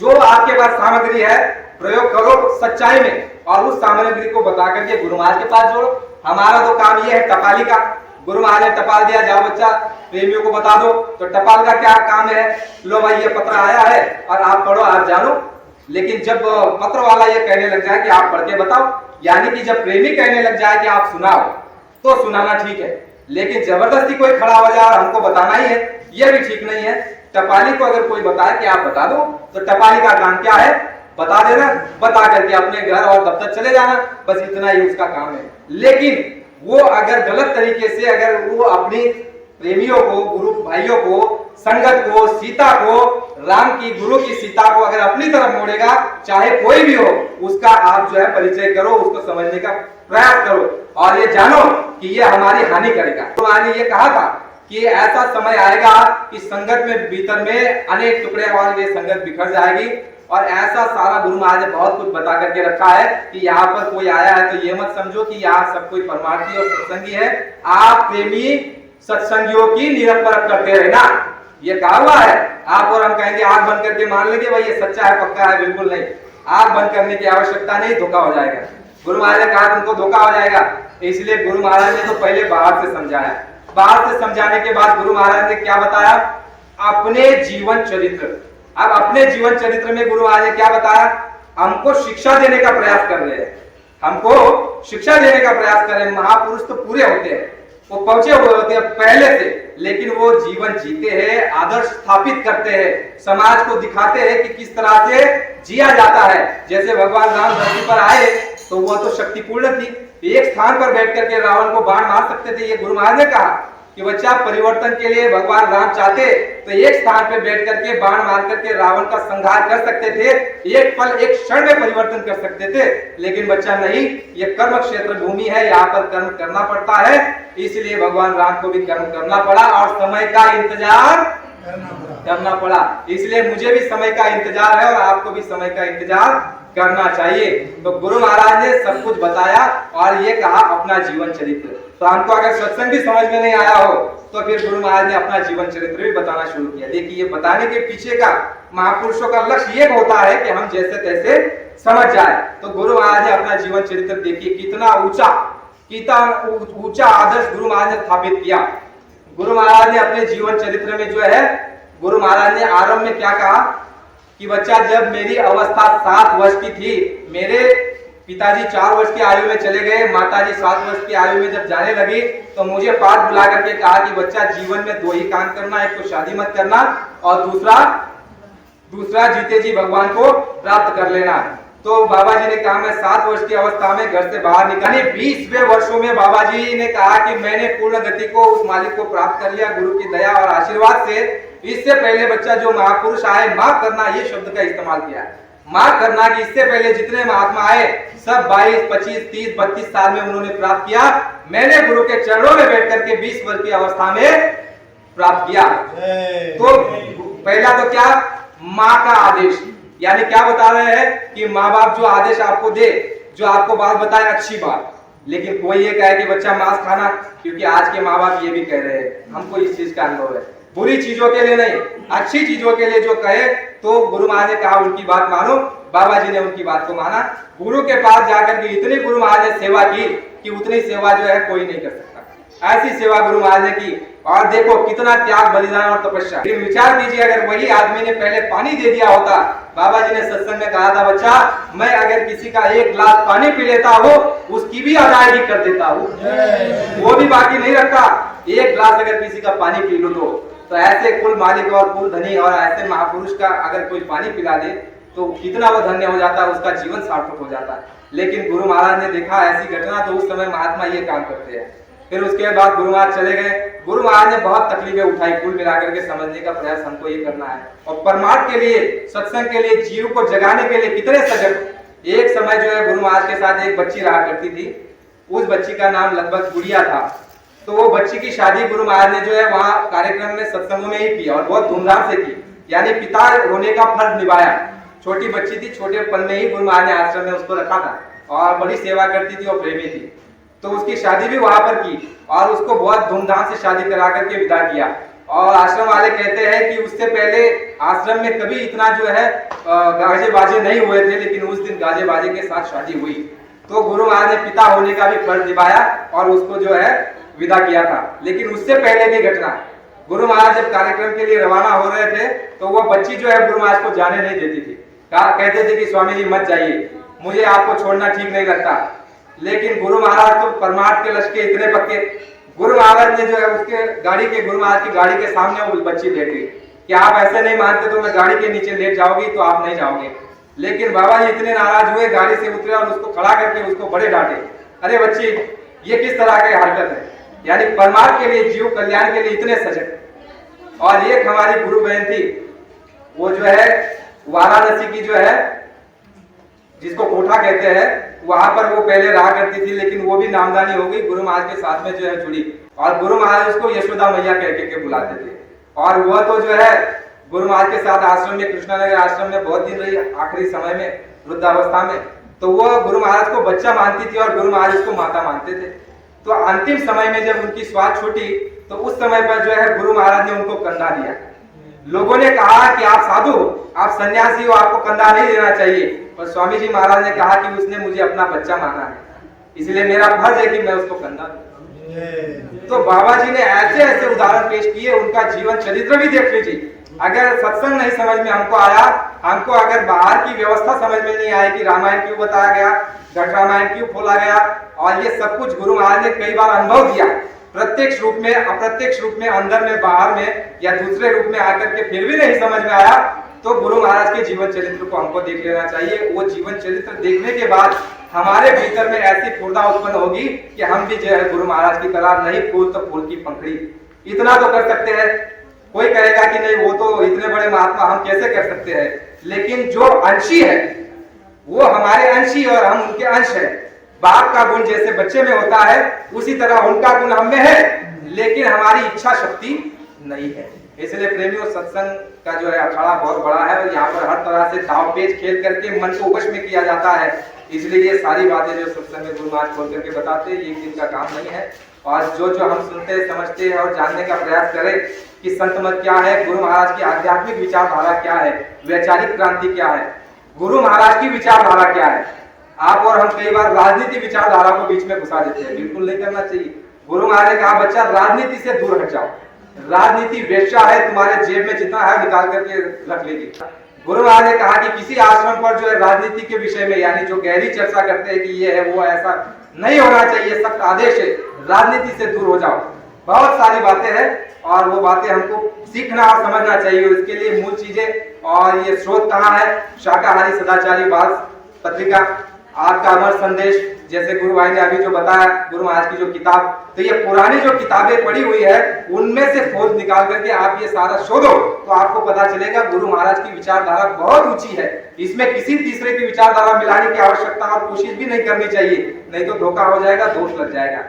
जो आपके पास सामग्री है प्रयोग करो सच्चाई में और उस सामग्री को बता करके गुरु महाराज के पास जोड़ो। हमारा तो काम ये है टपाली का। गुरु महाराज ने टपाल दिया, जाओ बच्चा प्रेमियों को बता दो। तो टपाल का क्या काम है, लो भाई ये पत्र आया है और आप पढ़ो, आप जानो। लेकिन जब पत्र वाला ये कहने लग जाए कि आप पढ़ के बताओ, यानी कि जब प्रेमी कहने लग जाए कि आप सुनाओ, तो सुनाना ठीक है, लेकिन जबरदस्ती कोई खड़ा हो जाए और हमको बताना ही है, यह भी ठीक नहीं है। टपाली को अगर कोई बताए कि आप बता दो, तो टपाली का काम क्या है, बता देना, बता करके अपने घर और दफ्तर चले जाना, बस इतना ही उसका काम है। लेकिन वो अगर गलत तरीके से अगर वो अपनी प्रेमियों को, गुरु भाइयों को, संगत को, सीता को, राम की गुरु की सीता को अगर अपनी तरफ मोड़ेगा, चाहे कोई भी हो, उसका आप जो है परिचय करो, उसको समझने का प्रयास करो और ये जानो कि ये हमारी हानि करेगा। तो मैंने ये कहा था कि ऐसा समय आएगा कि संगत में भीतर में अनेक टुकड़े और ये संगत बिखर जाएगी। और ऐसा सारा गुरु महाराज ने बहुत कुछ बता करके रखा है कि यहाँ पर कोई आया है तो ये मत समझो कि यहाँ सब कोई परमार्थी और सत्संगी है। आप प्रेमी सत्संगियों की निरपरख करते रहना, ये कहा हुआ है। आप और हम कहेंगे आंख बंद करके मान लेंगे भाई ये सच्चा है, पक्का है, बिल्कुल नहीं। आंख बंद करने की आवश्यकता नहीं, धोखा हो जाएगा। गुरु महाराज ने कहा तुमको धोखा हो जाएगा, इसलिए गुरु महाराज ने तो पहले बाहर से समझाया। बाहर से समझाने के बाद गुरु महाराज ने क्या बताया, अपने जीवन चरित्र। अब अपने जीवन चरित्र में गुरु महाराज ने क्या बताया, हमको शिक्षा देने का प्रयास कर रहे हैं, हमको शिक्षा देने का प्रयास कर रहे हैं। महापुरुष तो पूरे होते हैं, वो पहुंचे हुए होते हैं पहले से, लेकिन वो जीवन जीते हैं, आदर्श स्थापित करते हैं, समाज को दिखाते हैं कि किस तरह से जिया जाता है। जैसे भगवान राम धरती पर आए तो वो तो शक्तिपूर्ण थी, एक स्थान पर बैठ करके रावण को बाण मार सकते थे। ये गुरु महाराज ने कहा कि बच्चा परिवर्तन के लिए भगवान राम चाहते तो एक स्थान पे बैठ करके बाण मार करके रावण का संहार कर सकते थे, एक पल एक क्षण में परिवर्तन कर सकते थे। लेकिन बच्चा नहीं, ये कर्म क्षेत्र भूमि है, यहाँ पर कर्म करना पड़ता है, इसलिए भगवान राम को भी कर्म करना पड़ा और समय का इंतजार करना पड़ा। इसलिए मुझे भी समय का इंतजार है और आपको भी समय का इंतजार करना चाहिए। तो गुरु महाराज ने सब कुछ बताया और ये कहा अपना जीवन चरित्र। तो हमको अगर सत्संग भी समझ में नहीं आया हो तो फिर गुरु महाराज ने अपना जीवन चरित्र भी बताना शुरू किया। देखिए ये बताने के पीछे का महापुरुषों का लक्ष्य ये होता है कि हम जैसे तैसे समझ जाए। तो गुरु महाराज ने अपना जीवन चरित्र देखिए कितना ऊंचा आदर्श गुरु महाराज ने स्थापित किया। गुरु महाराज ने अपने जीवन चरित्र में जो है, गुरु महाराज ने आरंभ में क्या कहा कि बच्चा जब मेरी अवस्था 7 वर्ष की थी, मेरे पिताजी 4 वर्ष की आयु में चले गए, माताजी 7 वर्ष की आयु में जब जाने लगी तो मुझे पास बुला करके कहा कि बच्चा जीवन में 2 ही काम करना, एक तो शादी मत करना और दूसरा जीते जी भगवान को प्राप्त कर लेना। तो बाबा जी ने कहा मैं 7 वर्ष की अवस्था में घर से बाहर निकले। 20वें वर्षों में बाबा जी ने कहा कि मैंने पूर्ण गति को उस मालिक को प्राप्त कर लिया गुरु की दया और आशीर्वाद से। इससे पहले बच्चा जो महापुरुष आए, माफ करना ये शब्द का इस्तेमाल किया, माफ करना कि इससे पहले जितने महात्मा आए सब 22, 25, 30, 32 साल में उन्होंने प्राप्त किया। मैंने गुरु के चरणों में बैठ करके 20 वर्ष की अवस्था में प्राप्त किया। तो पहला तो क्या, माँ का आदेश, यानी क्या बता रहे हैं कि माँ बाप जो आदेश आपको दे, जो आपको बात बताए अच्छी बात, लेकिन कोई ये कहे कि बच्चा मांस खाना, क्योंकि आज के माँ बाप ये भी कह रहे हैं, हमको इस चीज का अनुभव है, बुरी चीजों के लिए नहीं अच्छी चीजों के लिए जो कहे। तो गुरु महाराज ने कहा उनकी बात मानो, बाबा जी ने उनकी बात को माना। गुरु के पास जाकर के इतनी गुरु महाराज ने सेवा की कि उतनी सेवा जो है कोई नहीं कर सकता, ऐसी सेवा गुरु महाराज ने की। और देखो कितना त्याग, बलिदान और तपस्या। विचार कीजिए अगर वही आदमी ने पहले पानी दे दिया होता, बाबा जी ने सत्संग में कहा था बच्चा मैं अगर किसी का 1 गिलास पानी पी लेता हूँ उसकी भी अदायगी कर देता हूँ, वो भी बाकी नहीं रखता। 1 गिलास अगर किसी का पानी पी लो तो ऐसे कुल मालिक और कुल धनी और ऐसे महापुरुष का अगर कोई पानी पिला दे तो कितना वो धन्य हो जाता है, उसका जीवन सार्थक हो जाता है। लेकिन गुरु महाराज ने देखा ऐसी घटना, तो उस समय महात्मा ये काम करते हैं। फिर उसके बाद गुरु महाराज चले गए। गुरु महाराज ने बहुत तकलीफें उठाई, कुल मिलाकर के समझने का प्रयास हमको ये करना है। और परमार्थ के लिए, सत्संग के लिए, जीव को जगाने के लिए कितने सजग। एक समय जो है गुरु महाराज के साथ एक बच्ची रहा करती थी, उस बच्ची का नाम लगभग गुड़िया था। तो वो बच्ची की शादी गुरु महाराज ने जो है वहाँ कार्यक्रम में सत्संगों में ही की और बहुत धूमधाम से की, यानी पिता होने का फर्ज निभाया। छोटी बच्ची थी, छोटेपन में ही गुरु महाराज ने आश्रम में उसको रखा था और बड़ी सेवा करती थी और प्रेमी थी। तो उसकी शादी भी वहां पर की और उसको बहुत धूमधाम से शादी करा करके विदा किया। और आश्रम वाले कहते हैं कि उससे पहले आश्रम में कभी इतना जो है गाजे बाजे नहीं हुए थे, लेकिन उस दिन गाजे बाजे के साथ शादी हुई। तो गुरु महाराज ने पिता होने का भी फर्ज निभाया और उसको जो है विदा किया था। लेकिन उससे पहले की घटना, गुरु महाराज जब कार्यक्रम के लिए रवाना हो रहे थे तो वो बच्ची जो है गुरु महाराज को जाने नहीं देती थी। कहते थे कि स्वामी जी मत जाइए, मुझे आपको छोड़ना ठीक नहीं लगता। लेकिन गुरु महाराज तो परमार्थ के लश्के इतने पक्के, गुरु महाराज ने जो है उसके गुरु महाराज की गाड़ी के सामने वो बच्ची लेट गई कि आप ऐसे नहीं मानते तो मैं गाड़ी के नीचे लेट जाओगी तो आप नहीं जाओगे। लेकिन बाबा जी इतने नाराज हुए, गाड़ी से उतरे और उसको खड़ा करके उसको बड़े डांटे, अरे बच्ची ये किस तरह की हरकत है, यानी परमार्थ के लिए, जीव कल्याण के लिए इतने सजग। और एक हमारी गुरु बहन थी, वो जो है वाराणसी की जो है जिसको कोठा कहते हैं, वहां पर वो पहले रहा करती थी, लेकिन वो भी नामदानी हो गई, गुरु महाराज के साथ में जो है जुड़ी। और गुरु महाराज उसको यशोदा मैया कह के बुलाते थे। और वह तो जो है गुरु महाराज के साथ आश्रम में, कृष्णानगर आश्रम में बहुत दिन रही, आखिरी समय में वृद्धावस्था में। तो वो गुरु महाराज को बच्चा मानती थी और गुरु महाराज उसको माता मानते थे। तो अंतिम समय में जब उनकी श्वास छूटी तो उस समय पर जो है गुरु महाराज ने उनको कंधा दिया। लोगों ने कहा कि आप साधु हो, आप सन्यासी हो, आपको कंधा नहीं देना चाहिए। और स्वामी जी महाराज ने कहा कि उसने मुझे अपना बच्चा माना है, इसलिए मेरा फर्ज है कि मैं उसको कंधा दूं। तो बाबा जी ने ऐसे ऐसे उदाहरण पेश किए, उनका जीवन चरित्र भी देख लीजिए। अगर सत्संग नहीं समझ में हमको आया, हमको अगर बाहर की व्यवस्था समझ में नहीं आई कि रामायण क्यों बताया गया, घट रामायण क्यों खोला गया, और ये सब कुछ गुरु महाराज ने कई बार अनुभव दिया, प्रत्यक्ष रूप में, अप्रत्यक्ष रूप में, अंदर में, बाहर में या दूसरे रूप में आकर के फिर भी नहीं समझ में आया, तो गुरु महाराज के जीवन चरित्र को हमको देख लेना चाहिए। वो जीवन चरित्र देखने के बाद हमारे भीतर में ऐसी फुर्ता उत्पन्न होगी कि हम भी जो है गुरु महाराज की तरह, नहीं फूल तो फूल की पंखड़ी, इतना तो कर सकते हैं। कोई कहेगा कि नहीं वो तो इतने बड़े महात्मा, हम कैसे कर सकते हैं, लेकिन जो अंशी है वो हमारे अंशी और हम उनके अंश है। बाप का गुण जैसे बच्चे में होता है उसी तरह उनका गुण हम में है, लेकिन हमारी इच्छा शक्ति नहीं है। इसलिए प्रेमियों, सत्संग का जो है अखाड़ा बहुत बड़ा है और यहाँ पर हर तरह से दाव पेच खेल करके मन को वश में किया जाता है। इसलिए ये सारी बातें जो सत्संग में गुरु महाराज खोल करके बताते हैं, एक दिन का काम नहीं है। और जो हम सुनते समझते हैं और जानने का प्रयास करें कि संत मत क्या है, गुरु महाराज की आध्यात्मिक विचारधारा क्या है, वैचारिक क्रांति क्या है, गुरु महाराज की विचारधारा क्या है। आप और हम कई बार राजनीति विचारधारा को बीच में घुसा देते हैं, बिल्कुल नहीं करना चाहिए। गुरु महाराज ने कहा बच्चा राजनीति से दूर हट जाओ, राजनीति वेश्या है, तुम्हारे जेब में जितना है निकाल करके रख लेगी। गुरु महाराज ने कहा कि किसी आश्रम पर जो है राजनीति के विषय में, यानी जो गहरी चर्चा करते हैं कि ये है वो ऐसा नहीं होना चाहिए, सख्त आदेश है, राजनीति से दूर हो जाओ। बहुत सारी बातें हैं और वो बातें हमको सीखना और समझना चाहिए। इसके लिए मूल चीजें और ये स्रोत कहाँ है, शाकाहारी सदाचारी वाद पत्रिका, आपका अमर संदेश, जैसे गुरु भाई ने अभी जो बताया, गुरु महाराज की जो किताब, तो ये पुरानी जो किताबें पड़ी हुई है उनमें से खोज निकाल करके आप ये सारा शोधो तो आपको पता चलेगा गुरु महाराज की विचारधारा बहुत ऊंची है। इसमें किसी तीसरे की विचारधारा मिलाने की आवश्यकता और कोशिश भी नहीं करनी चाहिए, नहीं तो धोखा हो जाएगा, दोष लग जाएगा।